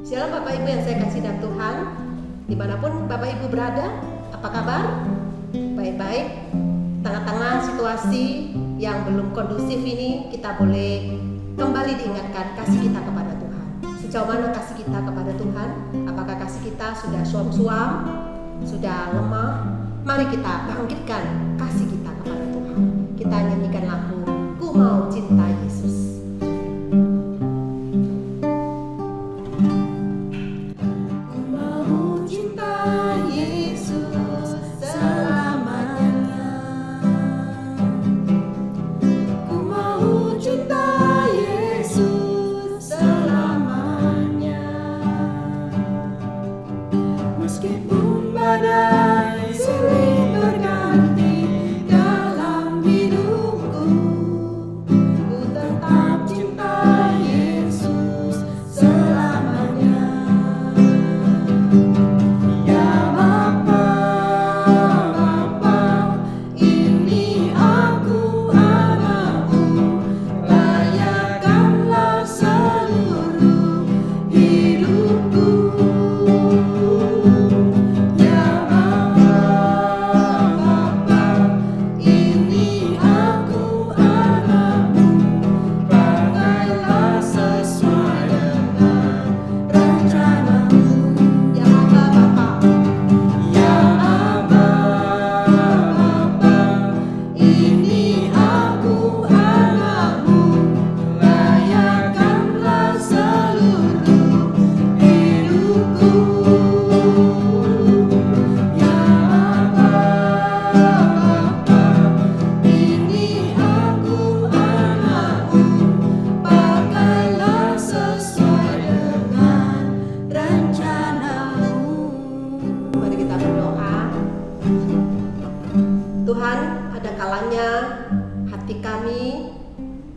Shalom Bapak Ibu yang saya kasih dalam Tuhan, dimanapun Bapak Ibu berada, apa kabar? Baik-baik. Tengah-tengah situasi yang belum kondusif ini, kita boleh kembali diingatkan kasih kita kepada Tuhan. Sejauh mana kasih kita kepada Tuhan? Apakah kasih kita sudah suam-suam, sudah lemah? Mari kita bangkitkan kasih kita kepada Tuhan. Kita nyanyikan lagu Ku Mau Cinta Yesus.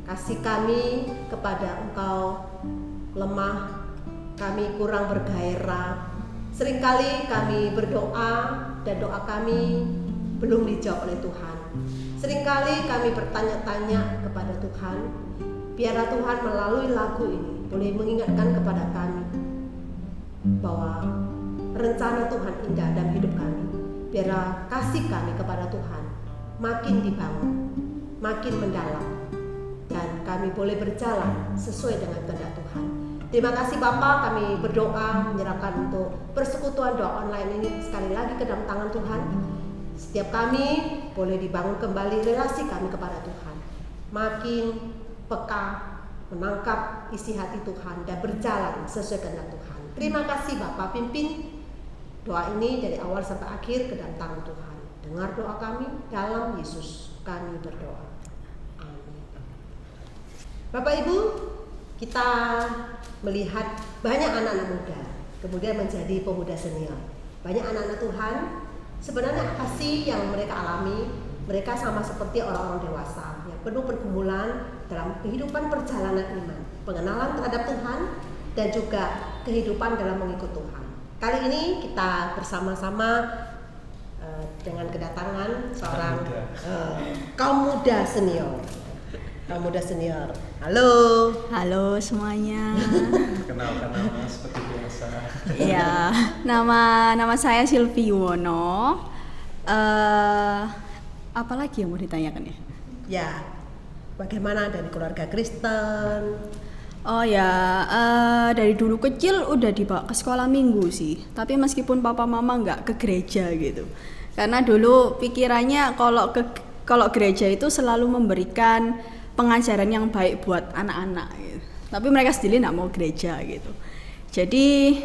Kasih kami kepada Engkau lemah, kami kurang bergairah. Seringkali kami berdoa dan doa kami belum dijawab oleh Tuhan. Seringkali kami bertanya-tanya kepada Tuhan. Biarlah Tuhan melalui lagu ini boleh mengingatkan kepada kami bahwa rencana Tuhan indah dalam hidup kami. Biarlah kasih kami kepada Tuhan makin dibangun, makin mendalam, dan kami boleh berjalan sesuai dengan kehendak Tuhan. Terima kasih Bapa, kami berdoa menyerahkan untuk persekutuan doa online ini sekali lagi ke dalam tangan Tuhan. Setiap kami boleh dibangun kembali relasi kami kepada Tuhan, makin peka menangkap isi hati Tuhan dan berjalan sesuai kehendak Tuhan. Terima kasih Bapa, pimpin doa ini dari awal sampai akhir ke dalam tangan Tuhan. Dengar doa kami dalam Yesus kami berdoa. Bapak Ibu, kita melihat banyak anak-anak muda kemudian menjadi pemuda senior. Banyak anak-anak Tuhan, sebenarnya apa sih yang mereka alami? Mereka sama seperti orang-orang dewasa yang penuh pergumulan dalam kehidupan perjalanan iman, pengenalan terhadap Tuhan, dan juga kehidupan dalam mengikut Tuhan. Kali ini kita bersama-sama dengan kedatangan seorang kaum muda senior. Kaum muda senior. Halo semuanya. Kenalkan nama seperti biasa. Iya, nama saya Silvi Yuwono. Apa lagi yang mau ditanyakan ya? Ya, bagaimana dari keluarga Kristen? Oh ya, dari dulu kecil udah dibawa ke sekolah minggu sih. Tapi meskipun papa mama nggak ke gereja gitu, karena dulu pikirannya kalau gereja itu selalu memberikan pengajaran yang baik buat anak-anak gitu. Tapi mereka sendiri nggak mau gereja gitu. Jadi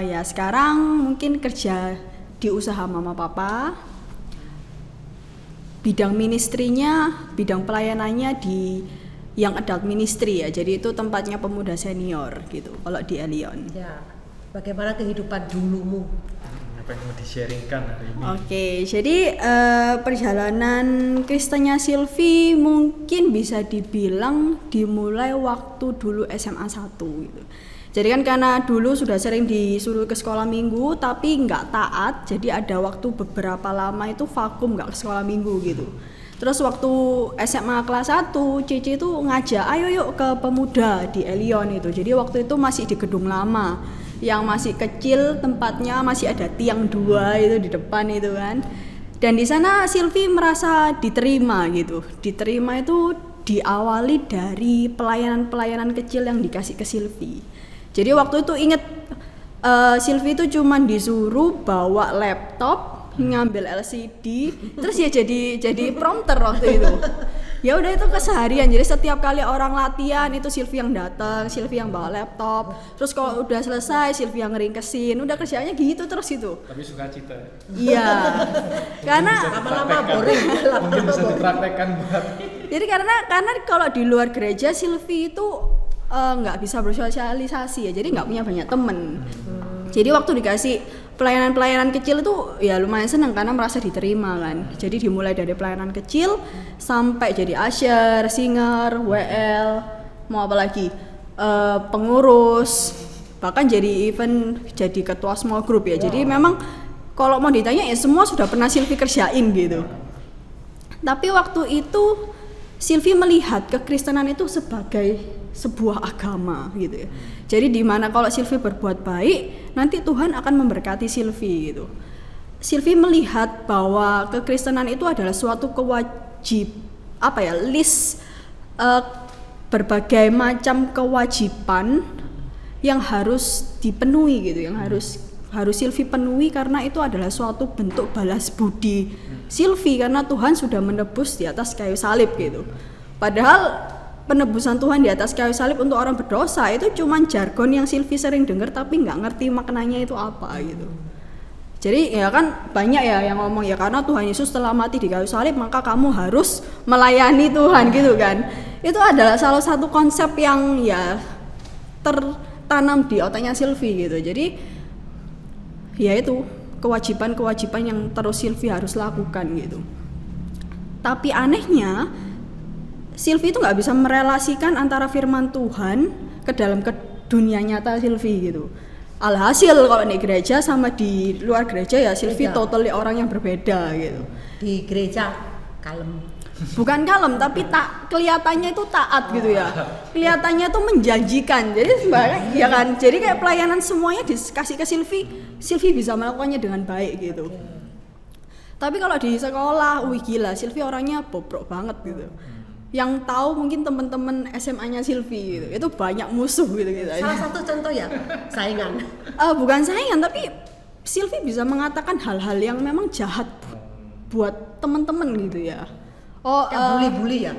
ya sekarang mungkin kerja di usaha mama papa. Bidang ministrinya, bidang pelayanannya di yang adult ministry ya. Jadi itu tempatnya pemuda senior gitu kalau di Elion. Ya. Bagaimana kehidupan dulumu? Apa yang mau di-sharingkan hari ini? Oke, jadi perjalanan Kristennya Silvi mungkin bisa dibilang dimulai waktu dulu SMA 1 gitu. Jadi kan karena dulu sudah sering disuruh ke sekolah minggu tapi nggak taat, jadi ada waktu beberapa lama itu vakum nggak ke sekolah minggu gitu. Terus waktu SMA kelas 1, Cici itu ngajak, ayo yuk ke Pemuda di Elion itu. Jadi waktu itu masih di gedung lama, yang masih kecil tempatnya, masih ada tiang 2 itu di depan itu kan. Dan di sana Silvi merasa diterima gitu. Diterima itu diawali dari pelayanan-pelayanan kecil yang dikasih ke Silvi. Jadi waktu itu inget Silvi itu cuman disuruh bawa laptop, ngambil LCD, terus ya jadi prompter waktu itu. Ya udah itu keseharian. Jadi setiap kali orang latihan itu Silvi yang datang, Silvi yang bawa laptop. Terus kalau udah selesai Silvi yang ngeringkesin. Udah kerjanya gitu terus itu. Tapi suka cita. Iya. Karena lama-lama boring. Mungkin bisa dipraktekkan buat. Jadi karena kalau di luar gereja Silvi itu nggak bisa bersosialisasi ya. Jadi nggak punya banyak temen. Jadi waktu dikasih pelayanan kecil itu ya lumayan seneng karena merasa diterima kan. Jadi dimulai dari pelayanan kecil sampai jadi usher, singer, WL, mau apa lagi, pengurus, bahkan jadi event jadi ketua small group ya. Jadi memang kalau mau ditanya ya semua sudah pernah Silvi kerjain gitu. Tapi waktu itu Silvi melihat kekristenan itu sebagai sebuah agama gitu ya. Jadi di mana kalau Silvi berbuat baik, nanti Tuhan akan memberkati Silvi gitu. Silvi melihat bahwa kekristenan itu adalah suatu list berbagai macam kewajiban yang harus dipenuhi gitu, yang harus Silvi penuhi karena itu adalah suatu bentuk balas budi Silvi karena Tuhan sudah menebus di atas kayu salib gitu. Padahal penebusan Tuhan di atas kayu salib untuk orang berdosa itu cuman jargon yang Silvi sering dengar tapi nggak ngerti maknanya itu apa gitu. Jadi ya kan banyak ya yang ngomong ya karena Tuhan Yesus telah mati di kayu salib maka kamu harus melayani Tuhan gitu kan. Itu adalah salah satu konsep yang ya tertanam di otaknya Silvi gitu. Jadi ya itu kewajiban yang terus Silvi harus lakukan gitu. Tapi anehnya Silvi itu nggak bisa merelasikan antara firman Tuhan ke dalam ke dunia nyata Silvi gitu. Alhasil kalau di gereja sama di luar gereja ya Silvi totally orang yang berbeda gitu. Di gereja kalem. Bukan kalem tapi kelihatannya itu taat gitu ya. Kelihatannya itu menjanjikan. Jadi sebenarnya ya kan. Jadi kayak pelayanan semuanya dikasih ke Silvi bisa melakukannya dengan baik gitu. Tapi kalau di sekolah, wih gila, Silvi orangnya bobrok banget gitu. Yang tahu mungkin teman-teman SMA-nya Silvi gitu. Itu banyak musuh gitu. Salah satu contoh ya, saingan. Bukan saingan, tapi Silvi bisa mengatakan hal-hal yang memang jahat buat teman-teman gitu ya. Bully-bully ya?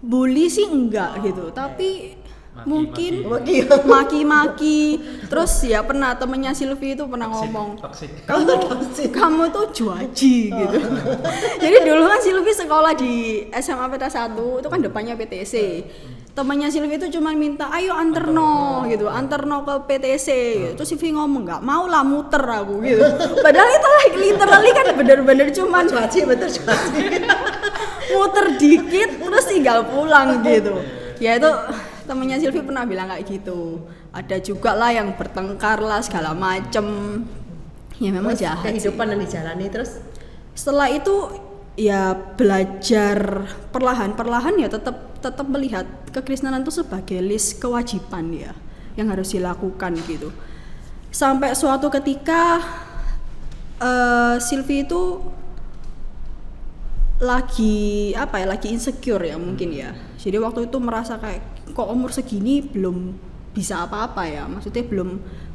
Bully sih enggak gitu, tapi mungkin maki-maki. Terus ya pernah temennya Silvi itu pernah ngomong kamu tuh juaji gitu. Jadi dulu kan Silvi sekolah di SMA Peta 1 itu kan depannya PTC. Temannya Silvi itu cuma minta ayo anterno ke PTC gitu. Terus Silvi ngomong nggak mau lah muter aku gitu. Padahal itu literally kan bener-bener cuman juaji. muter dikit terus tinggal pulang gitu. Ya itu temennya Silvi pernah bilang kayak gitu. Ada juga lah yang bertengkar lah segala macem. Ya memang terus jahat kehidupan sih. yang dijalani terus. Setelah itu ya belajar perlahan-perlahan ya tetap melihat kekristenan itu sebagai list kewajiban ya yang harus dilakukan gitu. Sampai suatu ketika Silvi itu lagi insecure ya mungkin ya. Jadi waktu itu merasa kayak kok umur segini belum bisa apa-apa ya. Maksudnya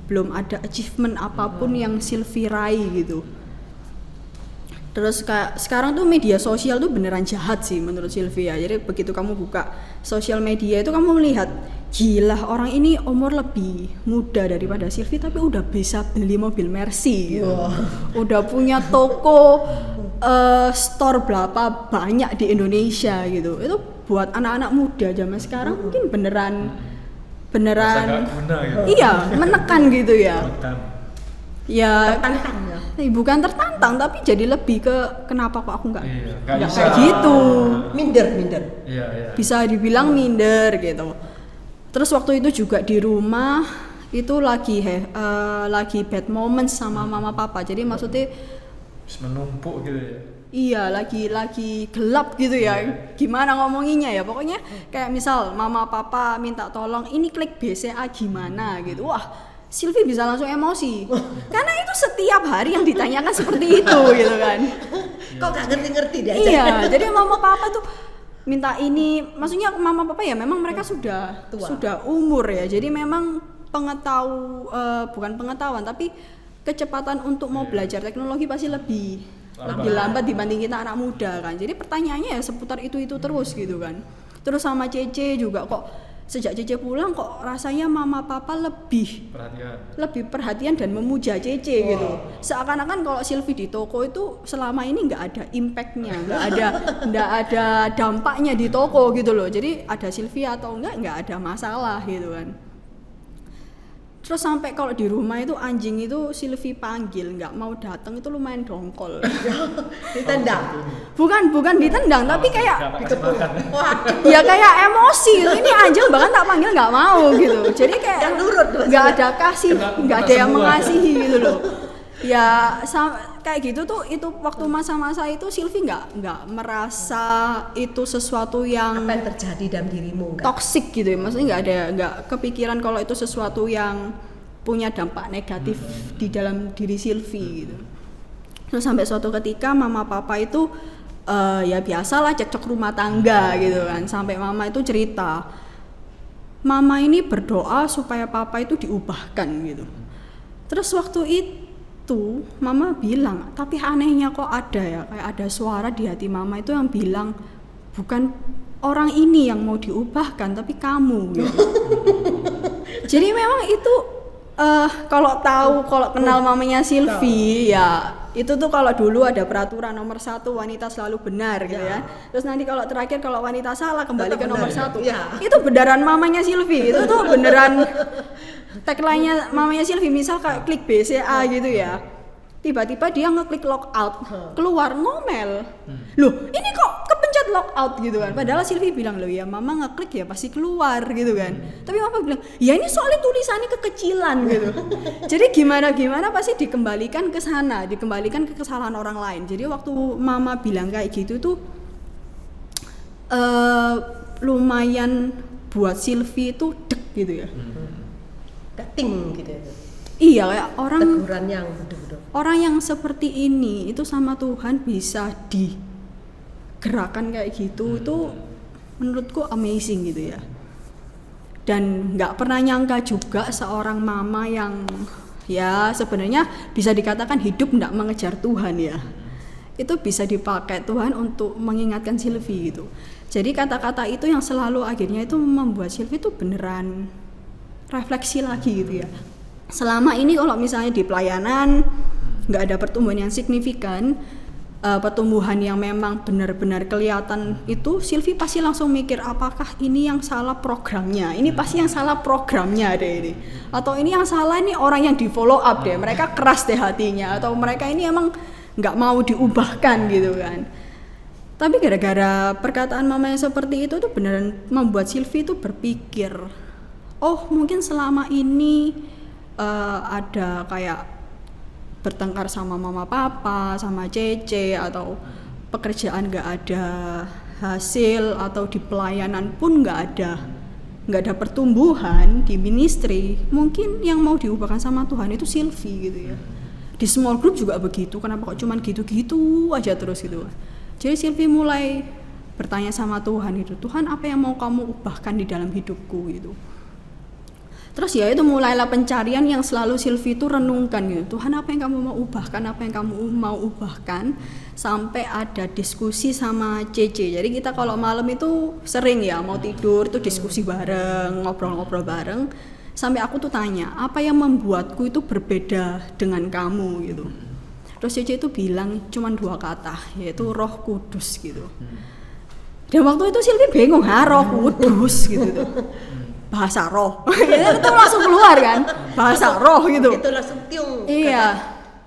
belum ada achievement apapun yang Silvi raih gitu. Terus kayak sekarang tuh media sosial tuh beneran jahat sih menurut Silvi ya. Jadi begitu kamu buka sosial media itu kamu melihat gila orang ini umur lebih muda daripada Silvi tapi udah bisa beli mobil Mercy gitu. Udah punya toko store berapa banyak di Indonesia gitu. Itu buat anak-anak muda zaman sekarang mungkin beneran guna, gitu. Iya menekan gitu ya. Ya Tertantang ya. Bukan tertantang tapi jadi lebih ke kenapa kok aku nggak bisa. kayak gitu. Minder. Iya. Bisa dibilang minder gitu. Terus waktu itu juga di rumah itu lagi bad moments sama mama papa. Jadi maksudnya menumpuk gitu ya. Iya, lagi gelap gitu ya. Gimana ngomonginnya ya? Pokoknya kayak misal mama papa minta tolong ini klik BCA gimana gitu. Wah, Silvi bisa langsung emosi. Karena itu setiap hari yang ditanyakan seperti itu gitu kan. Kok gak ngerti-ngerti deh. Iya, jadi mama papa tuh minta ini, maksudnya mama papa ya memang mereka sudah Tua. sudah umur ya. Jadi memang bukan pengetahuan tapi kecepatan untuk mau belajar teknologi pasti lebih lambat dibanding kita anak muda kan. Jadi pertanyaannya ya seputar itu terus gitu kan. Terus sama Cece juga kok sejak Cece pulang kok rasanya mama papa lebih perhatian dan memuja Cece gitu. Seakan-akan kalau Silvi di toko itu selama ini nggak ada impactnya, nggak ada dampaknya di toko gitu loh. Jadi ada Silvi atau nggak ada masalah gitu kan. Terus sampai kalau di rumah itu anjing itu Silvi panggil nggak mau datang itu lumayan dongkol. Ditendang. Bukan ditendang tapi kayak Dikepung. ya kayak emosi. Ini anjing bahkan tak panggil nggak mau gitu. Jadi kayak Yang nurut nggak ada kasih, nggak ada yang semua. mengasihi gitu loh. Ya kayak gitu tuh itu waktu masa-masa itu Silvi nggak merasa itu sesuatu yang Apa yang terjadi dalam dirimu? Enggak? toksik gitu ya, maksudnya nggak kepikiran kalau itu sesuatu yang punya dampak negatif di dalam diri Silvi gitu. Terus sampai suatu ketika mama papa itu ya biasalah cekcok rumah tangga gitu kan, sampai mama itu cerita mama ini berdoa supaya papa itu diubahkan gitu. Terus waktu itu mama bilang, tapi anehnya kok ada ya, kayak ada suara di hati mama itu yang bilang bukan orang ini yang mau diubahkan tapi kamu gitu. Jadi memang itu kalau kenal mamanya Silvi ya itu tuh kalau dulu ada peraturan nomor 1 wanita selalu benar gitu ya. Terus nanti kalau terakhir kalau wanita salah kembali Tetap ke nomor benar. 1 Ya. Itu beneran mamanya Silvi, itu tuh beneran tagline-nya mamanya Silvi, misal kayak klik BCA gitu ya, tiba-tiba dia ngeklik logout, keluar ngomel. Loh ini kok kepencet logout gitu kan, padahal Silvi bilang loh ya mama ngeklik ya pasti keluar gitu kan, tapi mama bilang ya ini soalnya tulisannya kekecilan gitu. Jadi gimana pasti dikembalikan ke sana, dikembalikan ke kesalahan orang lain. Jadi waktu mama bilang kayak gitu tuh lumayan buat Silvi itu dek gitu ya. Keting gitu ya. Iya, kayak Teguran yang betul-betul. orang yang seperti ini itu sama Tuhan bisa digerakkan kayak gitu, itu menurutku amazing gitu ya. Dan nggak pernah nyangka juga seorang mama yang ya sebenarnya bisa dikatakan hidup nggak mengejar Tuhan ya, itu bisa dipakai Tuhan untuk mengingatkan Silvi gitu. Jadi kata-kata itu yang selalu akhirnya itu membuat Silvi itu beneran refleksi lagi gitu ya. Selama ini kalau misalnya di pelayanan nggak ada pertumbuhan yang signifikan, pertumbuhan yang memang benar-benar kelihatan, itu Silvi pasti langsung mikir apakah ini yang salah programnya, ini pasti yang salah programnya deh ini, atau ini yang salah ini orang yang di follow up deh, mereka keras deh hatinya, atau mereka ini emang nggak mau diubahkan gitu kan. Tapi gara-gara perkataan mama yang seperti itu tuh beneran membuat Silvi tuh berpikir, oh mungkin selama ini ada kayak bertengkar sama mama papa, sama Cece, atau pekerjaan nggak ada hasil, atau di pelayanan pun nggak ada pertumbuhan di ministry. Mungkin yang mau diubahkan sama Tuhan itu Silvi gitu ya. Di small group juga begitu, kenapa kok cuman gitu-gitu aja terus gitu. Jadi Silvi mulai bertanya sama Tuhan itu, Tuhan apa yang mau kamu ubahkan di dalam hidupku gitu. Terus ya itu mulailah pencarian yang selalu Silvi itu renungkan gitu. Tuhan apa yang kamu mau ubahkan, apa yang kamu mau ubahkan, sampai ada diskusi sama Cece. Jadi kita kalau malam itu sering ya mau tidur itu diskusi bareng, ngobrol-ngobrol bareng. Sampai aku tuh tanya, apa yang membuatku itu berbeda dengan kamu gitu. Terus Cece itu bilang cuma 2 kata, yaitu Roh Kudus gitu. Dan waktu itu Silvi bingung, Roh Kudus gitu tuh. Bahasa roh, itu langsung keluar kan, bahasa roh gitu. Itu langsung tiung. Iya.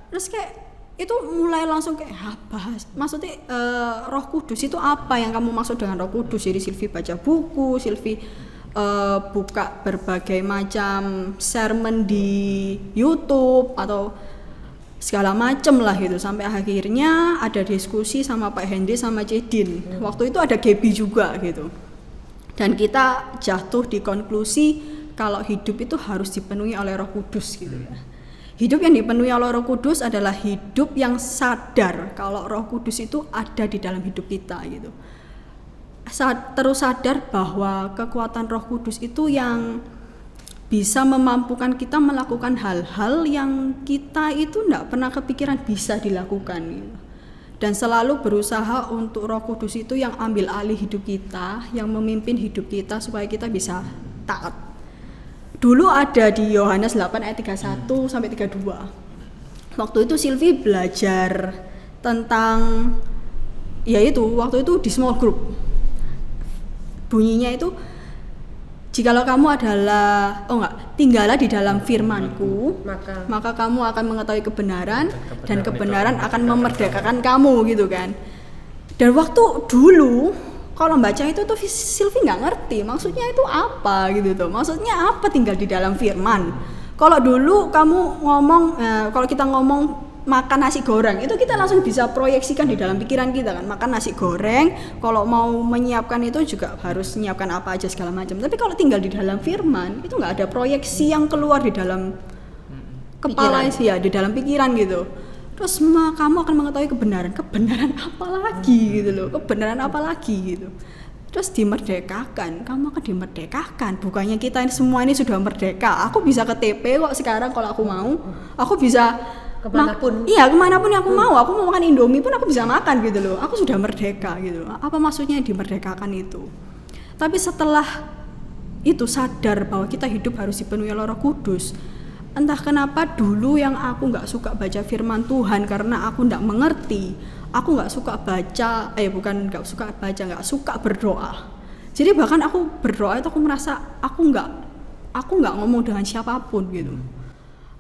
Terus kayak itu mulai langsung kayak bahas. Maksudnya Roh Kudus itu apa yang kamu maksud dengan Roh Kudus? Jadi Silvi baca buku, Silvi buka berbagai macam sermon di YouTube, atau segala macem lah gitu, sampai akhirnya ada diskusi sama Pak Hendy sama Cedin. Waktu itu ada Gaby juga gitu, dan kita jatuh di konklusi kalau hidup itu harus dipenuhi oleh Roh Kudus gitu ya. Hidup yang dipenuhi oleh Roh Kudus adalah hidup yang sadar kalau Roh Kudus itu ada di dalam hidup kita gitu. Terus sadar bahwa kekuatan Roh Kudus itu yang bisa memampukan kita melakukan hal-hal yang kita itu tidak pernah kepikiran bisa dilakukan gitu. Dan selalu berusaha untuk Roh Kudus itu yang ambil alih hidup kita, yang memimpin hidup kita supaya kita bisa taat. Dulu ada di Yohanes 8 ayat 31 sampai 32. Waktu itu Silvi belajar tentang yaitu waktu itu di small group. Bunyinya itu, jikalau kamu adalah tinggallah di dalam firman-Ku, maka kamu akan mengetahui kebenaran dan kebenaran akan memerdekakan kamu gitu kan. Dan waktu dulu kalau baca itu tuh Silvi nggak ngerti maksudnya itu apa gitu tuh. Maksudnya apa tinggal di dalam firman? Kalau dulu kamu ngomong, kalau kita ngomong makan nasi goreng, itu kita langsung bisa proyeksikan di dalam pikiran kita kan, makan nasi goreng, kalau mau menyiapkan itu juga harus menyiapkan apa aja segala macam. Tapi kalau tinggal di dalam firman, itu nggak ada proyeksi yang keluar di dalam kepala sih ya, di dalam pikiran gitu. Terus kamu akan mengetahui kebenaran apa lagi gitu loh, kebenaran apa lagi gitu. Terus dimerdekakan, kamu akan dimerdekakan. Bukannya kita ini semua ini sudah merdeka. Aku bisa ke TP kok sekarang kalau aku mau, aku bisa kemanapun yang aku mau makan Indomie pun aku bisa makan gitu loh. Aku sudah merdeka gitu. Apa maksudnya dimerdekakan itu? Tapi setelah itu sadar bahwa kita hidup harus dipenuhi oleh Roh Kudus. Entah kenapa dulu yang aku nggak suka baca firman Tuhan karena aku nggak mengerti. Aku nggak suka baca, nggak suka berdoa. Jadi bahkan aku berdoa itu aku merasa aku nggak ngomong dengan siapapun gitu.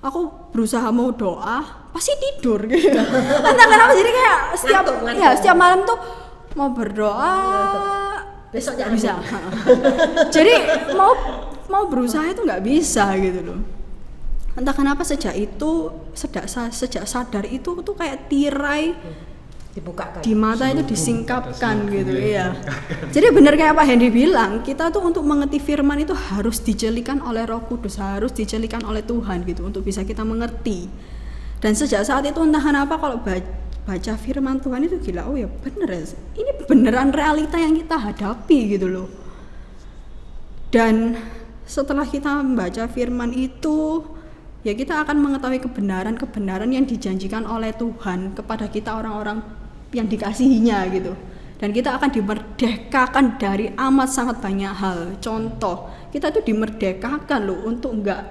Aku berusaha mau doa pasti tidur gitu. Entah kenapa jadi kayak setiap malam tuh mau berdoa besoknya bisa. Jadi mau berusaha itu nggak bisa gitu loh. Entah kenapa sejak sadar itu tuh kayak tirai dibukakan di mata itu disingkapkan gitu ya. Jadi benar kayak Pak Hendy bilang, kita tuh untuk mengerti firman itu harus dijelikan oleh Roh Kudus, harus dijelikan oleh Tuhan gitu untuk bisa kita mengerti. Dan sejak saat itu entah kenapa kalau baca firman Tuhan itu gila, oh ya bener ya, ini beneran realita yang kita hadapi gitu loh. Dan setelah kita membaca firman itu, ya kita akan mengetahui kebenaran yang dijanjikan oleh Tuhan kepada kita orang-orang yang dikasihinya gitu. Dan kita akan dimerdekakan dari amat sangat banyak hal. Contoh, kita tuh dimerdekakan loh untuk enggak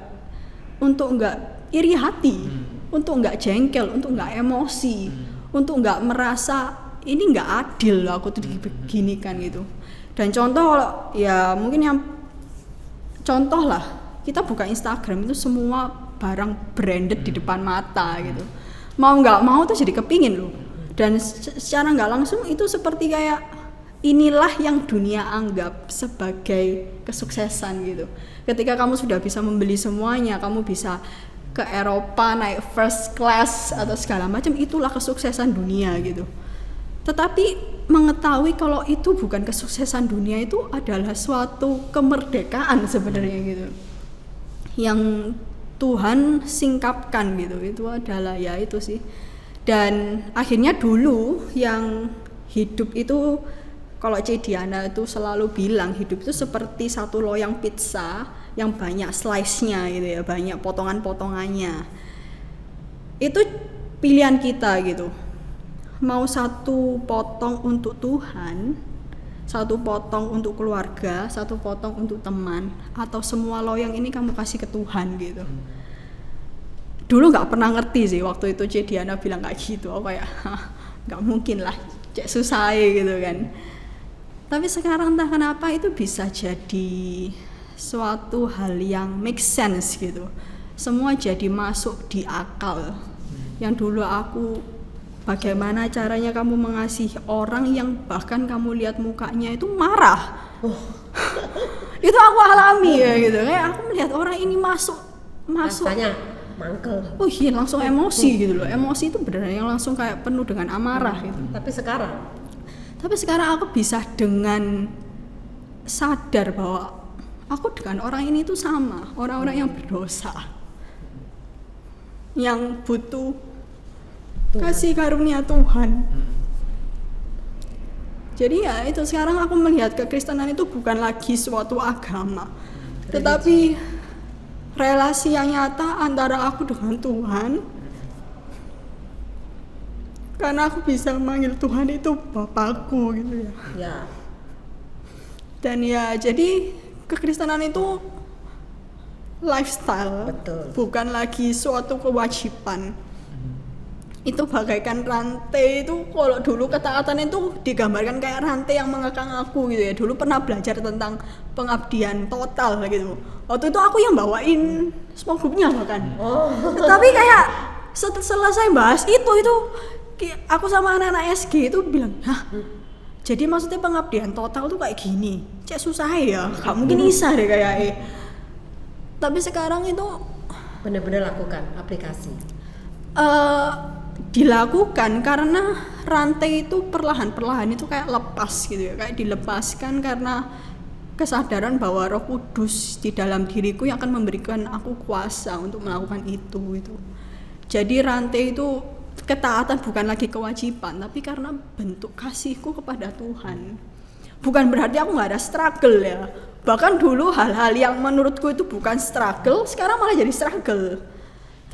iri hati, untuk enggak jengkel, untuk enggak emosi, untuk enggak merasa ini enggak adil loh aku tuh diginikan gitu. Dan contoh ya mungkin yang contoh lah, kita buka Instagram itu semua barang branded di depan mata gitu. Mau nggak mau tuh jadi kepingin loh. Dan secara nggak langsung itu seperti kayak inilah yang dunia anggap sebagai kesuksesan gitu. Ketika kamu sudah bisa membeli semuanya, kamu bisa ke Eropa naik first class atau segala macam, itulah kesuksesan dunia gitu. Tetapi mengetahui kalau itu bukan kesuksesan dunia, itu adalah suatu kemerdekaan sebenarnya gitu. Yang Tuhan singkapkan gitu, itu adalah ya itu sih. Dan akhirnya dulu yang hidup itu, kalau Diana itu selalu bilang hidup itu seperti satu loyang pizza yang banyak slice-nya gitu ya, banyak potongan-potongannya. Itu pilihan kita gitu. Mau satu potong untuk Tuhan, satu potong untuk keluarga, satu potong untuk teman, atau semua loyang ini kamu kasih ke Tuhan gitu. Dulu nggak pernah ngerti sih waktu itu Diana bilang kayak gitu, aku kayak nggak mungkin lah, cek susah gitu kan. Tapi sekarang entah kenapa itu bisa jadi suatu hal yang make sense gitu. Semua jadi masuk di akal. Yang dulu aku, bagaimana caranya kamu mengasihi orang yang bahkan kamu lihat mukanya itu marah. Itu aku alami ya gitu. Kayak aku melihat orang ini masuk rasanya mangkel. oh iya langsung emosi gitu loh. Emosi itu beneran yang langsung kayak penuh dengan amarah gitu. Tapi sekarang aku bisa dengan sadar bahwa aku dengan orang ini tuh sama, orang-orang yang berdosa, yang butuh kasih karunia Tuhan. Jadi ya itu, sekarang aku melihat kekristenan itu bukan lagi suatu agama, tetapi relasi yang nyata antara aku dengan Tuhan. Karena aku bisa memanggil Tuhan itu Bapakku gitu ya. Ya. Dan ya jadi kekristenan itu lifestyle. Betul. Bukan lagi suatu kewajiban. Itu bagaikan rantai itu. Kalau dulu ketaatan itu digambarkan kayak rantai yang mengekang aku gitu ya. Dulu pernah belajar tentang pengabdian total gitu. Waktu itu aku yang bawain small groupnya bahkan. Tapi kayak selesai bahas itu aku sama anak-anak SG itu bilang, hah? Jadi maksudnya pengabdian total tuh kayak gini, cek susah ya, gak mungkin bisa deh kayaknya. Tapi sekarang itu benar-benar lakukan aplikasi. Dilakukan karena rantai itu perlahan-perlahan itu kayak lepas gitu ya, kayak dilepaskan karena kesadaran bahwa Roh Kudus di dalam diriku yang akan memberikan aku kuasa untuk melakukan itu. Jadi rantai itu ketaatan bukan lagi kewajiban, tapi karena bentuk kasihku kepada Tuhan. Bukan berarti aku gak ada struggle ya. Bahkan dulu hal-hal yang menurutku itu bukan struggle, sekarang malah jadi struggle.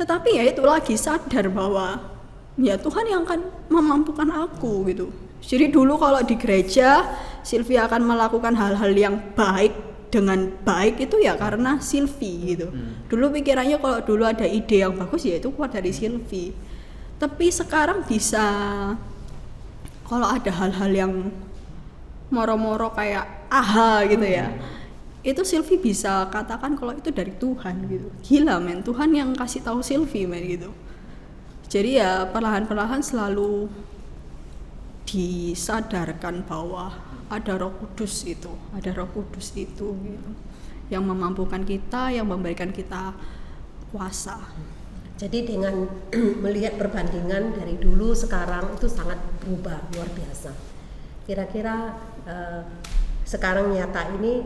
Tetapi ya itu lagi sadar bahwa ya Tuhan yang akan memampukan aku gitu. Jadi dulu kalau di gereja Sylvia akan melakukan hal-hal yang baik dengan baik itu ya karena Sylvie gitu. Dulu pikirannya kalau dulu ada ide yang bagus ya itu keluar dari Sylvie. Tapi sekarang bisa kalau ada hal-hal yang moro-moro kayak aha gitu ya, itu Sylvie bisa katakan kalau itu dari Tuhan gitu. Gila men, Tuhan yang kasih tahu Sylvie men gitu. Jadi ya perlahan-perlahan selalu disadarkan bahwa ada Roh Kudus itu gitu, yang memampukan kita, yang memberikan kita kuasa. Jadi dengan melihat perbandingan dari dulu sekarang itu sangat berubah luar biasa. Kira-kira sekarang nyata ini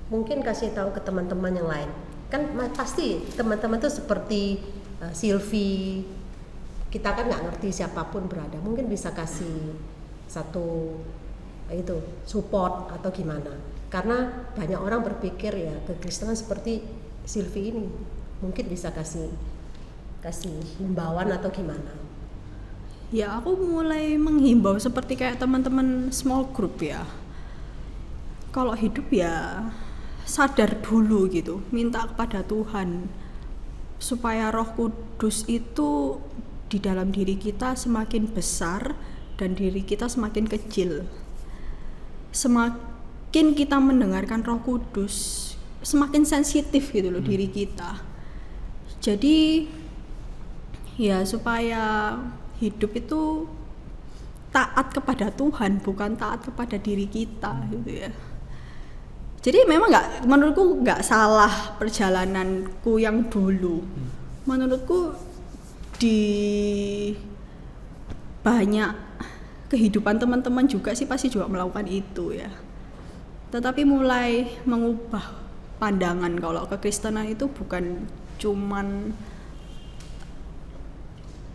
mungkin kasih tahu ke teman-teman yang lain. Kan pasti teman-teman tuh seperti Sylvie, kita kan nggak ngerti siapapun berada, mungkin bisa kasih satu itu support atau gimana. Karena banyak orang berpikir ya kekristenan seperti Sylvie ini, mungkin bisa kasih himbauan atau gimana? Ya aku mulai menghimbau seperti kayak teman-teman small group ya. Kalau hidup ya sadar dulu gitu, minta kepada Tuhan supaya Roh Kudus itu di dalam diri kita semakin besar dan diri kita semakin kecil. Semakin kita mendengarkan Roh Kudus, semakin sensitif gitu loh diri kita. Jadi ya supaya hidup itu taat kepada Tuhan, bukan taat kepada diri kita gitu ya. Jadi memang menurutku nggak salah perjalananku yang dulu. Menurutku di banyak kehidupan teman-teman juga sih pasti juga melakukan itu ya. Tetapi mulai mengubah pandangan kalau kekristenan itu bukan cuman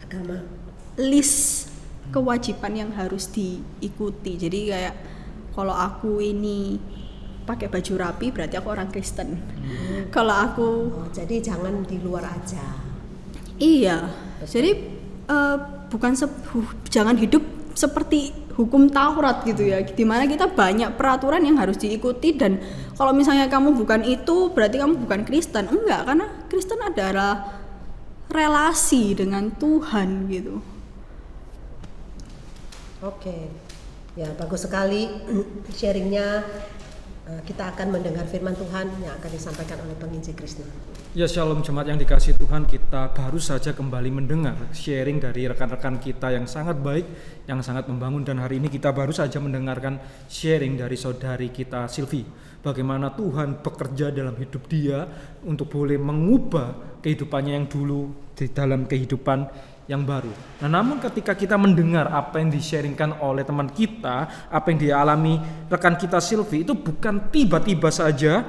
agama, list kewajiban yang harus diikuti. Jadi kayak kalau aku ini pakai baju rapi berarti aku orang Kristen. Kalau aku jadi jangan di luar aja. Iya. Betul. Jadi bukan jangan hidup seperti hukum Taurat gitu ya. Dimana kita banyak peraturan yang harus diikuti dan kalau misalnya kamu bukan itu berarti kamu bukan Kristen. Enggak, karena Kristen adalah relasi dengan Tuhan gitu. Oke, ya bagus sekali sharingnya. kita akan mendengar firman Tuhan yang akan disampaikan oleh penginjil Krishna. Ya, shalom jemaat yang dikasihi Tuhan, kita baru saja kembali mendengar sharing dari rekan-rekan kita yang sangat baik, yang sangat membangun, dan hari ini kita baru saja mendengarkan sharing dari saudari kita Silvi. Bagaimana Tuhan bekerja dalam hidup dia untuk boleh mengubah kehidupannya yang dulu di dalam kehidupan yang baru. Nah, namun ketika kita mendengar apa yang di-sharingkan oleh teman kita, apa yang dialami rekan kita Silvi, itu bukan tiba-tiba saja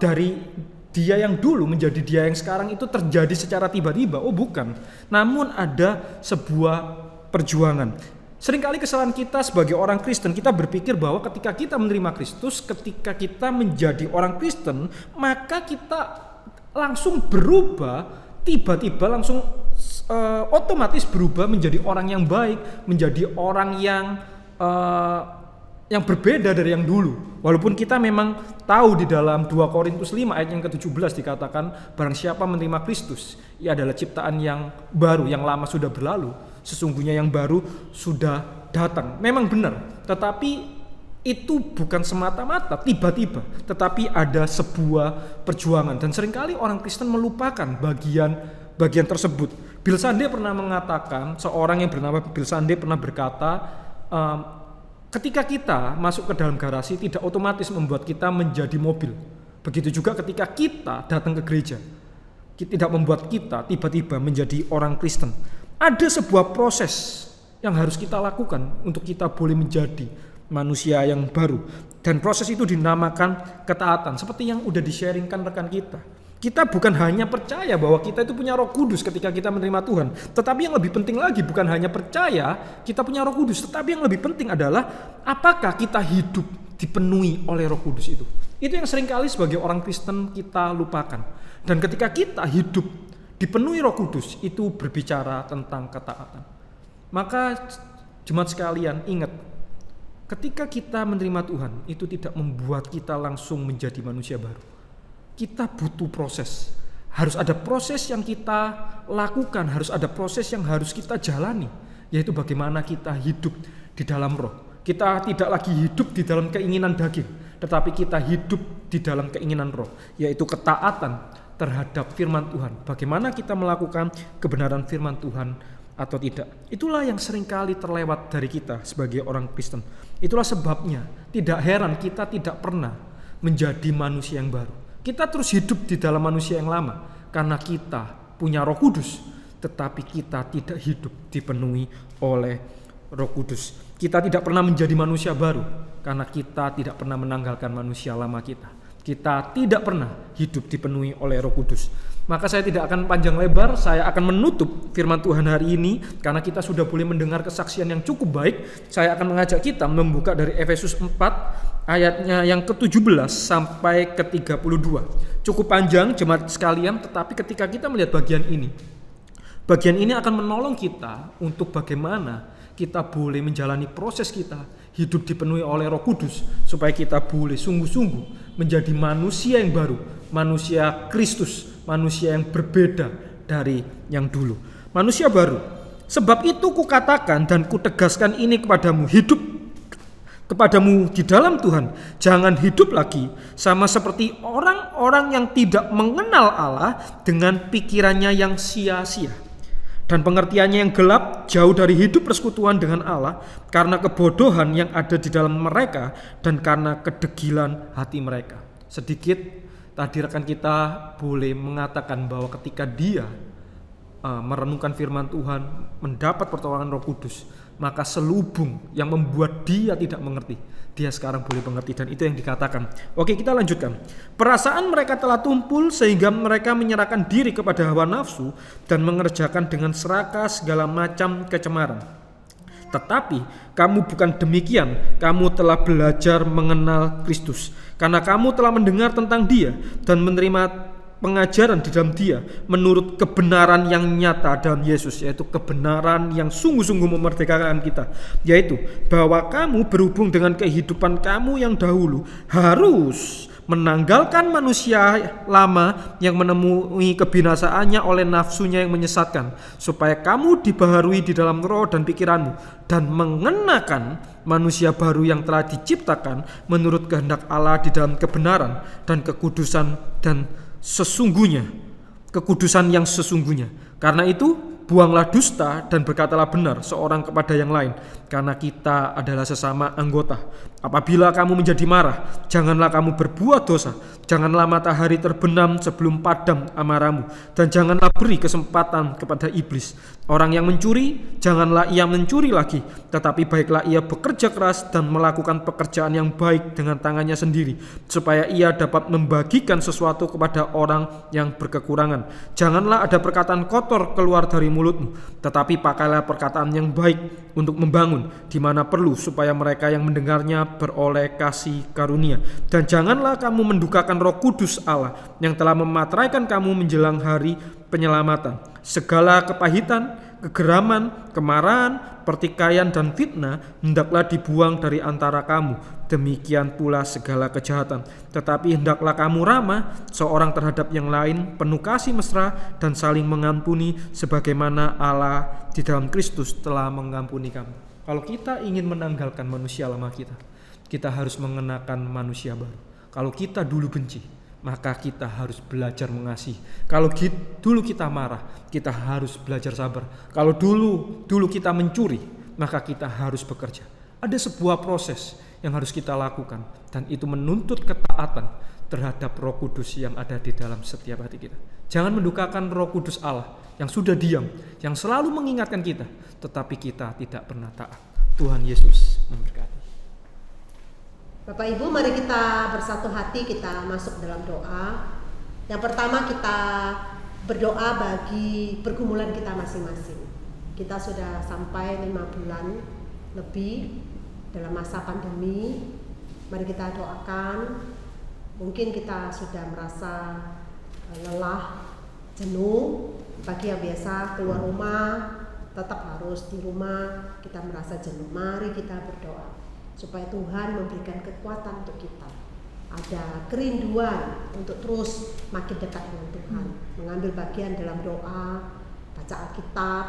dari dia yang dulu menjadi dia yang sekarang itu terjadi secara tiba-tiba. Oh, bukan. Namun ada sebuah perjuangan. Seringkali kesalahan kita sebagai orang Kristen, kita berpikir bahwa ketika kita menerima Kristus, ketika kita menjadi orang Kristen, maka kita langsung berubah, tiba-tiba langsung otomatis berubah menjadi orang yang baik, menjadi orang yang berbeda dari yang dulu. Walaupun kita memang tahu di dalam 2 Korintus 5 ayat yang ke-17 dikatakan, barang siapa menerima Kristus, ia adalah ciptaan yang baru, yang lama sudah berlalu, sesungguhnya yang baru sudah datang. Memang benar, tetapi itu bukan semata-mata tiba-tiba, tetapi ada sebuah perjuangan, dan seringkali orang Kristen melupakan bagian tersebut. Bill Sunday pernah mengatakan, seorang yang bernama Bill Sunday pernah berkata, ketika kita masuk ke dalam garasi tidak otomatis membuat kita menjadi mobil. Begitu juga ketika kita datang ke gereja, tidak membuat kita tiba-tiba menjadi orang Kristen. Ada sebuah proses yang harus kita lakukan untuk kita boleh menjadi manusia yang baru, dan proses itu dinamakan ketaatan. Seperti yang udah di-sharingkan rekan kita bukan hanya percaya bahwa kita itu punya Roh Kudus ketika kita menerima Tuhan, tetapi yang lebih penting lagi bukan hanya percaya kita punya Roh Kudus, tetapi yang lebih penting adalah apakah kita hidup dipenuhi oleh Roh Kudus itu. Itu yang seringkali sebagai orang Kristen kita lupakan. Dan ketika kita hidup dipenuhi Roh Kudus, itu berbicara tentang ketaatan. Maka jemaat sekalian, ingat, ketika kita menerima Tuhan, itu tidak membuat kita langsung menjadi manusia baru. Kita butuh proses. Harus ada proses yang kita lakukan, harus ada proses yang harus kita jalani, yaitu bagaimana kita hidup di dalam roh. Kita tidak lagi hidup di dalam keinginan daging, tetapi kita hidup di dalam keinginan roh, yaitu ketaatan terhadap firman Tuhan. Bagaimana kita melakukan kebenaran firman Tuhan atau tidak. Itulah yang seringkali terlewat dari kita sebagai orang Kristen. Itulah sebabnya tidak heran kita tidak pernah menjadi manusia yang baru. Kita terus hidup di dalam manusia yang lama karena kita punya Roh Kudus, tetapi kita tidak hidup dipenuhi oleh Roh Kudus. Kita tidak pernah menjadi manusia baru karena kita tidak pernah menanggalkan manusia lama kita. Kita tidak pernah hidup dipenuhi oleh Roh Kudus. Maka saya tidak akan panjang lebar, saya akan menutup firman Tuhan hari ini karena kita sudah boleh mendengar kesaksian yang cukup baik. Saya akan mengajak kita membuka dari Efesus 4 ayatnya yang ke-17 sampai ke-32. Cukup panjang jemaat sekalian, tetapi ketika kita melihat bagian ini akan menolong kita untuk bagaimana kita boleh menjalani proses kita hidup dipenuhi oleh Roh Kudus, supaya kita boleh sungguh-sungguh menjadi manusia yang baru, manusia Kristus, manusia yang berbeda dari yang dulu, manusia baru. Sebab itu kukatakan dan kutegaskan ini kepadamu, hidup kepadamu di dalam Tuhan, jangan hidup lagi sama seperti orang-orang yang tidak mengenal Allah dengan pikirannya yang sia-sia dan pengertiannya yang gelap, jauh dari hidup persekutuan dengan Allah karena kebodohan yang ada di dalam mereka dan karena kedegilan hati mereka. Sedikit tadi rekan kita boleh mengatakan bahwa ketika dia merenungkan firman Tuhan, mendapat pertolongan Roh Kudus, maka selubung yang membuat dia tidak mengerti, dia sekarang boleh mengerti, dan itu yang dikatakan. Oke, kita lanjutkan. Perasaan mereka telah tumpul sehingga mereka menyerahkan diri kepada hawa nafsu dan mengerjakan dengan serakah segala macam kecemaran. Tetapi kamu bukan demikian, kamu telah belajar mengenal Kristus, karena kamu telah mendengar tentang Dia dan menerima pengajaran di dalam Dia menurut kebenaran yang nyata dalam Yesus, yaitu kebenaran yang sungguh-sungguh memerdekakan kita, yaitu bahwa kamu berhubung dengan kehidupan kamu yang dahulu harus menanggalkan manusia lama yang menemui kebinasaannya oleh nafsunya yang menyesatkan, supaya kamu dibaharui di dalam roh dan pikiranmu, dan mengenakan manusia baru yang telah diciptakan menurut kehendak Allah di dalam kebenaran dan kekudusan dan sesungguhnya, kekudusan yang sesungguhnya. Karena itu, buanglah dusta dan berkatalah benar seorang kepada yang lain, karena kita adalah sesama anggota. Apabila kamu menjadi marah, janganlah kamu berbuat dosa. Janganlah matahari terbenam sebelum padam amarahmu, dan janganlah beri kesempatan kepada iblis. Orang yang mencuri, janganlah ia mencuri lagi, tetapi baiklah ia bekerja keras dan melakukan pekerjaan yang baik dengan tangannya sendiri, supaya ia dapat membagikan sesuatu kepada orang yang berkekurangan. Janganlah ada perkataan kotor keluar dari mulutmu, tetapi pakailah perkataan yang baik untuk membangun di mana perlu, supaya mereka yang mendengarnya beroleh kasih karunia. Dan janganlah kamu mendukakan Roh Kudus Allah yang telah memateraikan kamu menjelang hari penyelamatan. Segala kepahitan, kegeraman, kemarahan, pertikaian dan fitnah hendaklah dibuang dari antara kamu. Demikian pula segala kejahatan. Tetapi hendaklah kamu ramah seorang terhadap yang lain, penuh kasih mesra dan saling mengampuni sebagaimana Allah di dalam Kristus telah mengampuni kamu. Kalau kita ingin menanggalkan manusia lama kita harus mengenakan manusia baru. Kalau kita dulu benci, maka kita harus belajar mengasihi. Kalau dulu kita marah, kita harus belajar sabar. Kalau dulu kita mencuri, maka kita harus bekerja. Ada sebuah proses yang harus kita lakukan, dan itu menuntut ketaatan terhadap Roh Kudus yang ada di dalam setiap hati kita. Jangan mendukakan Roh Kudus Allah yang sudah diam, yang selalu mengingatkan kita, tetapi kita tidak pernah taat. Tuhan Yesus memberkati. Bapak Ibu, mari kita bersatu hati, kita masuk dalam doa. Yang pertama, kita berdoa bagi pergumulan kita masing-masing. Kita sudah sampai 5 bulan lebih dalam masa pandemi. Mari kita doakan. Mungkin kita sudah merasa lelah, jenuh. Bagi yang biasa keluar rumah, tetap harus di rumah, kita merasa jenuh. Mari kita berdoa supaya Tuhan memberikan kekuatan untuk kita. Ada kerinduan untuk terus makin dekat dengan Tuhan, mengambil bagian dalam doa, baca Alkitab,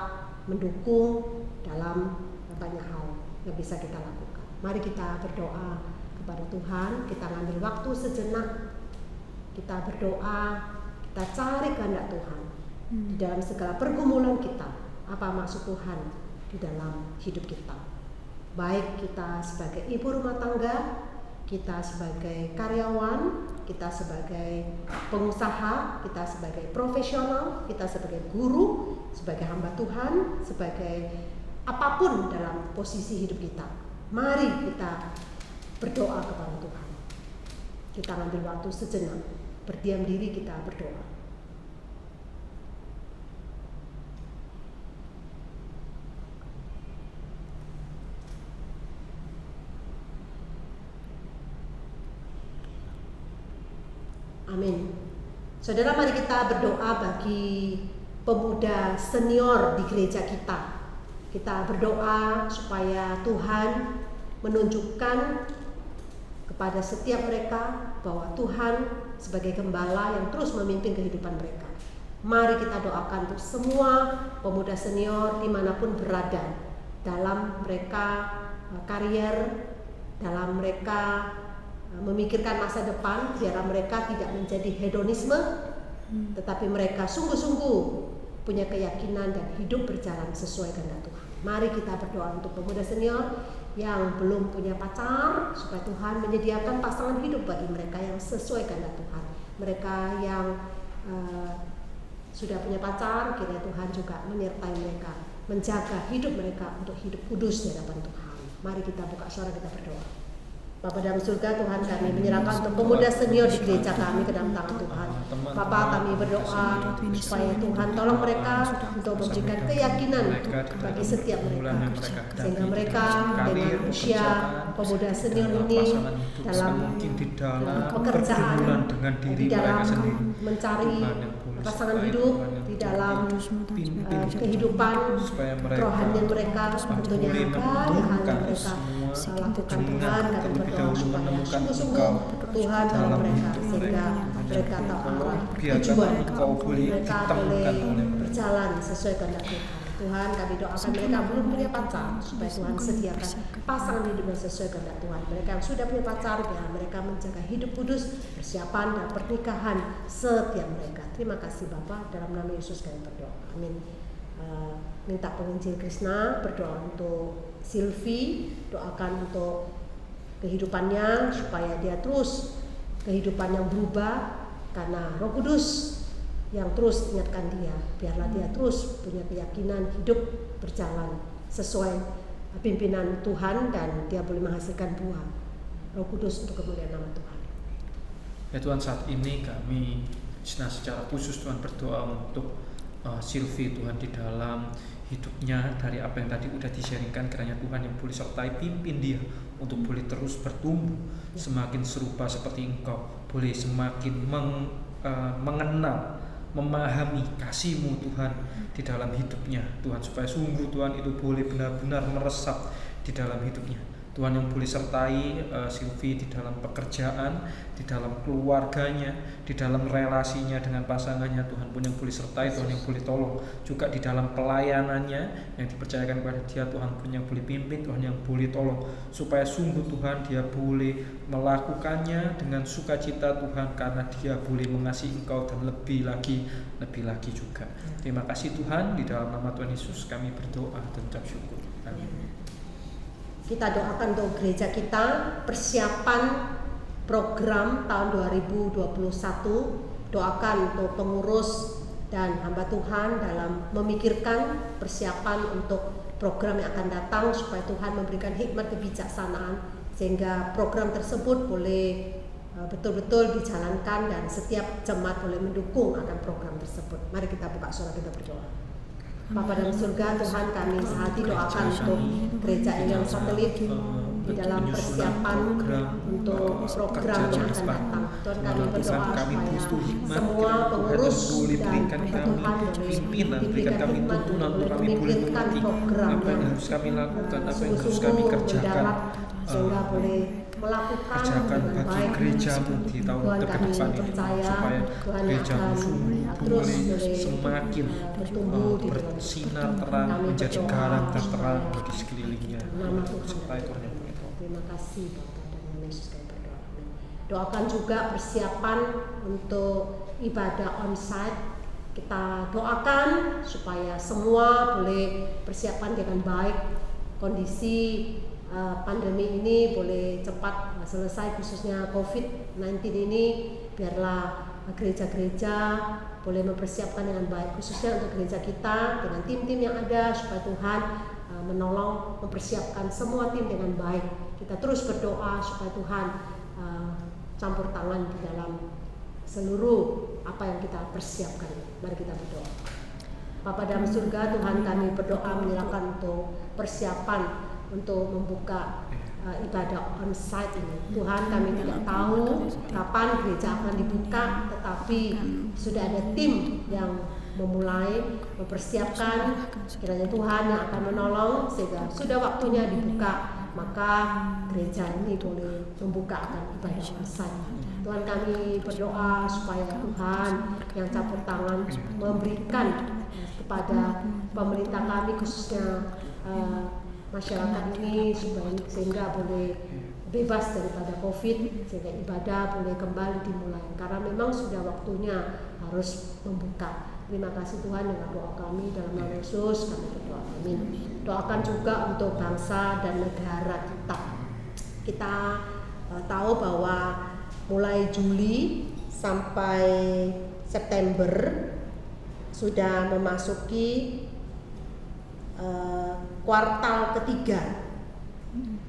mendukung dalam banyak hal yang bisa kita lakukan. Mari kita berdoa kepada Tuhan, kita ambil waktu sejenak, kita berdoa, kita cari kehendak Tuhan di dalam segala pergumulan kita. Apa maksud Tuhan di dalam hidup kita? Baik kita sebagai ibu rumah tangga, kita sebagai karyawan, kita sebagai pengusaha, kita sebagai profesional, kita sebagai guru, sebagai hamba Tuhan, sebagai apapun dalam posisi hidup kita. Mari kita berdoa kepada Tuhan. Kita ambil waktu sejenak, berdiam diri, kita berdoa. Amin. Saudara, mari kita berdoa bagi pemuda senior di gereja kita. Kita berdoa supaya Tuhan menunjukkan kepada setiap mereka bahwa Tuhan sebagai gembala yang terus memimpin kehidupan mereka. Mari kita doakan untuk semua pemuda senior dimanapun berada, dalam mereka karier, dalam mereka memikirkan masa depan, biar mereka tidak menjadi hedonisme, tetapi mereka sungguh-sungguh punya keyakinan dan hidup berjalan sesuai kehendak Tuhan. Mari kita berdoa untuk pemuda senior yang belum punya pacar, supaya Tuhan menyediakan pasangan hidup bagi mereka yang sesuai kehendak Tuhan. Mereka yang sudah punya pacar, kiranya Tuhan juga menyertai mereka, menjaga hidup mereka untuk hidup kudus di hadapan Tuhan. Mari kita buka suara, kita berdoa. Bapa dalam surga, Tuhan, kami menyerahkan untuk pemuda senior di gereja kami ke dalam tangan Tuhan. Bapa, kami berdoa supaya Tuhan tolong mereka untuk memberikan keyakinan bagi setiap mereka, sehingga mereka dengan usia pemuda senior ini dalam pekerjaan, di dalam mencari pasangan hidup, di dalam kehidupan rohani mereka, tentunya banyak hal yang mereka lakukan. Tuhan, kami berdoa supaya sungguh-sungguh Tuhan tolong mereka, sehingga mereka tahu arah tujuan mereka boleh berjalan sesuai kehendak Tuhan. Tuhan, kami doakan mereka belum punya pacar, supaya Tuhan sediakan pasangan hidupnya sesuai kehendak Tuhan. Mereka yang sudah punya pacar, biar mereka menjaga hidup kudus, persiapan dan pernikahan setiap mereka. Terima kasih Bapa, dalam nama Yesus kami berdoa. Amin. Minta penginjil Krishna berdoa untuk Silvi, doakan untuk kehidupannya supaya dia terus kehidupan yang berubah karena Roh Kudus yang terus ingatkan dia, biarlah dia terus punya keyakinan hidup berjalan sesuai pimpinan Tuhan dan dia boleh menghasilkan buah Roh Kudus untuk kemuliaan nama Tuhan. Ya Tuhan, saat ini kami secara khusus Tuhan berdoa untuk Silvi Tuhan, di dalam hidupnya, dari apa yang tadi udah di-sharingkan, kiranya Tuhan yang boleh sertai pimpin dia untuk boleh terus bertumbuh semakin serupa seperti Engkau, boleh semakin mengenal, memahami kasih-Mu Tuhan di dalam hidupnya Tuhan, supaya sungguh Tuhan itu boleh benar-benar meresap di dalam hidupnya. Tuhan yang boleh sertai Silvi di dalam pekerjaan, di dalam keluarganya, di dalam relasinya dengan pasangannya. Tuhan pun yang boleh sertai, Tuhan yang boleh tolong juga di dalam pelayanannya yang dipercayakan kepada dia. Tuhan pun yang boleh pimpin, Tuhan yang boleh tolong, supaya sungguh Tuhan dia boleh melakukannya dengan sukacita Tuhan, karena dia boleh mengasihi Engkau dan lebih lagi juga. Terima kasih Tuhan, di dalam nama Tuhan Yesus kami berdoa dan ucap syukur. Amin. Kita doakan untuk gereja kita, persiapan program tahun 2021. Doakan untuk pengurus dan hamba Tuhan dalam memikirkan persiapan untuk program yang akan datang, supaya Tuhan memberikan hikmat kebijaksanaan sehingga program tersebut boleh betul-betul dijalankan dan setiap jemaat boleh mendukung akan program tersebut. Mari kita buka suara, kita berdoa. Bapa dalam surga, Tuhan, kami sehati doakan untuk gereja yang satelit di dalam persiapan untuk program yang akan datang. Tuhan, kami berdoa supaya semua pengurus dan Tuhan pimpinan, berikan kami tuntunan untuk kami boleh mengerti apa yang harus kami lakukan, apa yang harus kami kerjakan, sehingga boleh melakukan kerjakan bagi gerejamu di tahun ke depan ini, supaya gerejamu boleh semakin bersinar terang, menjadi garang terang bagi sekelilingnya. Supaya Tuhan yang boleh. Terima kasih Bapak dan Yesus kami berdoa. Doakan juga persiapan untuk ibadah onsite. Kita doakan supaya semua boleh persiapan dengan baik. Kondisi pandemi ini boleh cepat selesai, khususnya COVID-19 ini, biarlah gereja-gereja boleh mempersiapkan dengan baik, khususnya untuk gereja kita dengan tim-tim yang ada, supaya Tuhan menolong mempersiapkan semua tim dengan baik. Kita terus berdoa supaya Tuhan campur tangan di dalam seluruh apa yang kita persiapkan. Mari kita berdoa. Bapa dalam surga, Tuhan, kami berdoa menyerahkan untuk persiapan untuk membuka ibadah onsite ini. Tuhan, kami tidak tahu kapan gereja akan dibuka, tetapi sudah ada tim yang memulai mempersiapkan. Kiranya Tuhan yang akan menolong sehingga sudah waktunya dibuka, maka gereja ini boleh membuka akan ibadah onsite. Tuhan, kami berdoa supaya Tuhan yang campur tangan memberikan kepada pemerintah kami, khususnya masyarakat ini, sehingga boleh bebas daripada COVID, sehingga ibadah boleh kembali dimulai, karena memang sudah waktunya harus membuka. Terima kasih Tuhan, dengan doa kami dalam nama Yesus kami berdoa, amin. Doakan juga untuk bangsa dan negara kita. Kita tahu bahwa mulai Juli sampai September sudah memasuki kuartal ketiga.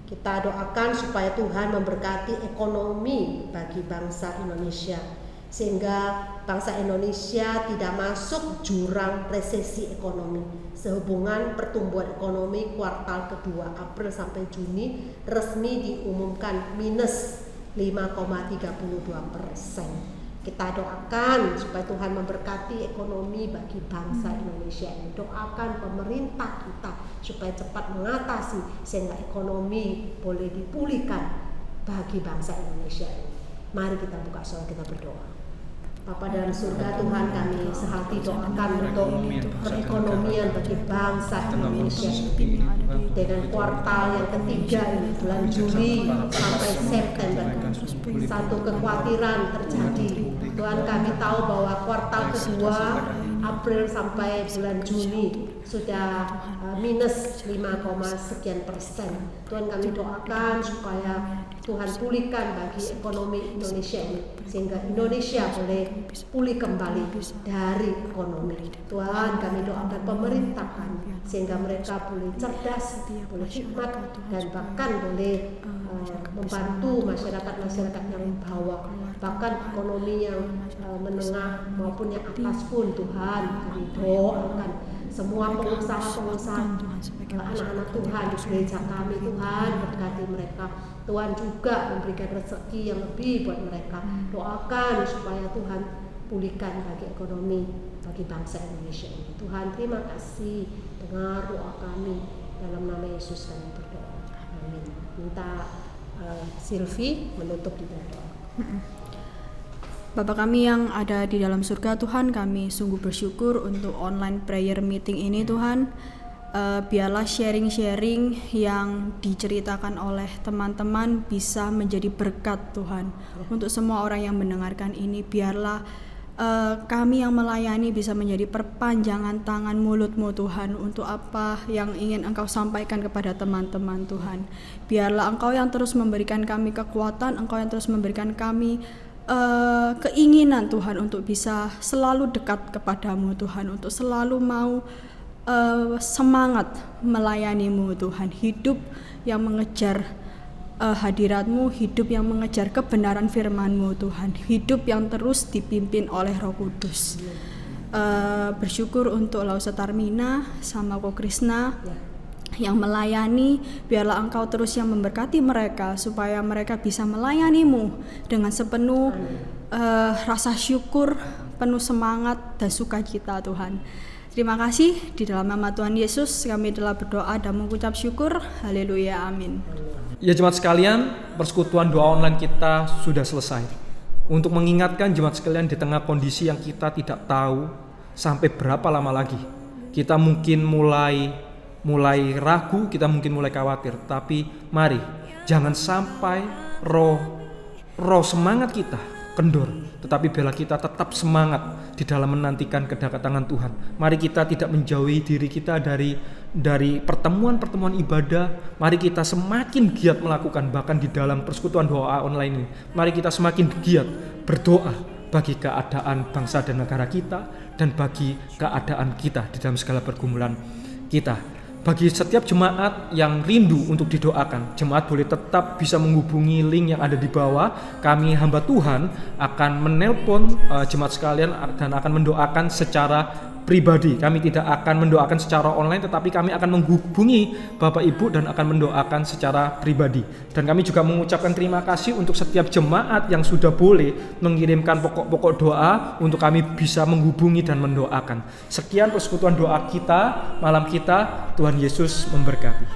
Kita doakan supaya Tuhan memberkati ekonomi bagi bangsa Indonesia, sehingga bangsa Indonesia tidak masuk jurang resesi ekonomi. Sehubungan pertumbuhan ekonomi kuartal kedua April sampai Juni resmi diumumkan minus 5,32%. Kita doakan supaya Tuhan memberkati ekonomi bagi bangsa Indonesia ini. Doakan pemerintah kita supaya cepat mengatasi sehingga ekonomi boleh dipulihkan bagi bangsa Indonesia ini. Mari kita buka suara, kita berdoa. Bapa dalam surga, Tuhan, kami sehati doakan untuk perekonomian bagi bangsa Indonesia dengan kuartal yang ketiga ini, bulan Juli sampai September. Satu kekhawatiran terjadi. Tuhan, kami tahu bahwa kuartal kedua April sampai bulan Juni sudah minus 5, sekian persen. Tuhan, kami doakan supaya Tuhan pulihkan bagi ekonomi Indonesia ini, sehingga Indonesia boleh pulih kembali dari ekonomi. Tuhan, kami doakan pemerintahan sehingga mereka boleh cerdas, boleh hikmat, dan bahkan boleh membantu masyarakat yang bawah, bahkan ekonomi yang menengah maupun yang atas pun. Tuhan, kami doakan semua pengusaha-pengusaha, anak-anak Tuhan di gereja kami, Tuhan berkati mereka. Tuhan juga memberikan rezeki yang lebih buat mereka. Doakan supaya Tuhan pulihkan bagi ekonomi bagi bangsa Indonesia ini. Tuhan, terima kasih, dengar doa kami, dalam nama Yesus kami berdoa, amin. Minta Silvi menutup di doa. Bapa kami yang ada di dalam surga, Tuhan, kami sungguh bersyukur untuk online prayer meeting ini, Tuhan. Biarlah sharing-sharing yang diceritakan oleh teman-teman bisa menjadi berkat, Tuhan, untuk semua orang yang mendengarkan ini. Biarlah kami yang melayani bisa menjadi perpanjangan tangan mulut-Mu, Tuhan, untuk apa yang ingin Engkau sampaikan kepada teman-teman, Tuhan. Biarlah Engkau yang terus memberikan kami kekuatan, Engkau yang terus memberikan kami keinginan, Tuhan, untuk bisa selalu dekat kepadamu, Tuhan, untuk selalu mau semangat melayani-Mu, Tuhan. Hidup yang mengejar hadirat-Mu, hidup yang mengejar kebenaran firman-Mu, Tuhan. Hidup yang terus dipimpin oleh Roh Kudus. Bersyukur untuk Lausa Tarmina sama Ko Krisna yang melayani. Biarlah Engkau terus yang memberkati mereka supaya mereka bisa melayani-Mu dengan sepenuh rasa syukur, penuh semangat dan sukacita, Tuhan. Terima kasih, di dalam nama Tuhan Yesus kami telah berdoa dan mengucap syukur. Haleluya, amin. Ya jemaat sekalian, persekutuan doa online kita sudah selesai. Untuk mengingatkan jemaat sekalian di tengah kondisi yang kita tidak tahu sampai berapa lama lagi. Kita mungkin mulai ragu, kita mungkin mulai khawatir. Tapi mari, jangan sampai roh semangat kita kendor, tetapi biarlah kita tetap semangat di dalam menantikan kedatangan Tuhan. Mari kita tidak menjauhi diri kita dari pertemuan-pertemuan ibadah. Mari kita semakin giat melakukan, bahkan di dalam persekutuan doa online ini. Mari kita semakin giat berdoa bagi keadaan bangsa dan negara kita, dan bagi keadaan kita di dalam segala pergumulan kita. Bagi setiap jemaat yang rindu untuk didoakan, jemaat boleh tetap bisa menghubungi link yang ada di bawah. Kami hamba Tuhan akan menelpon jemaat sekalian dan akan mendoakan secara pribadi. Kami tidak akan mendoakan secara online, tetapi kami akan menghubungi Bapak Ibu dan akan mendoakan secara pribadi. Dan kami juga mengucapkan terima kasih untuk setiap jemaat yang sudah boleh mengirimkan pokok-pokok doa untuk kami bisa menghubungi dan mendoakan. Sekian persekutuan doa kita malam kita. Tuhan Yesus memberkati.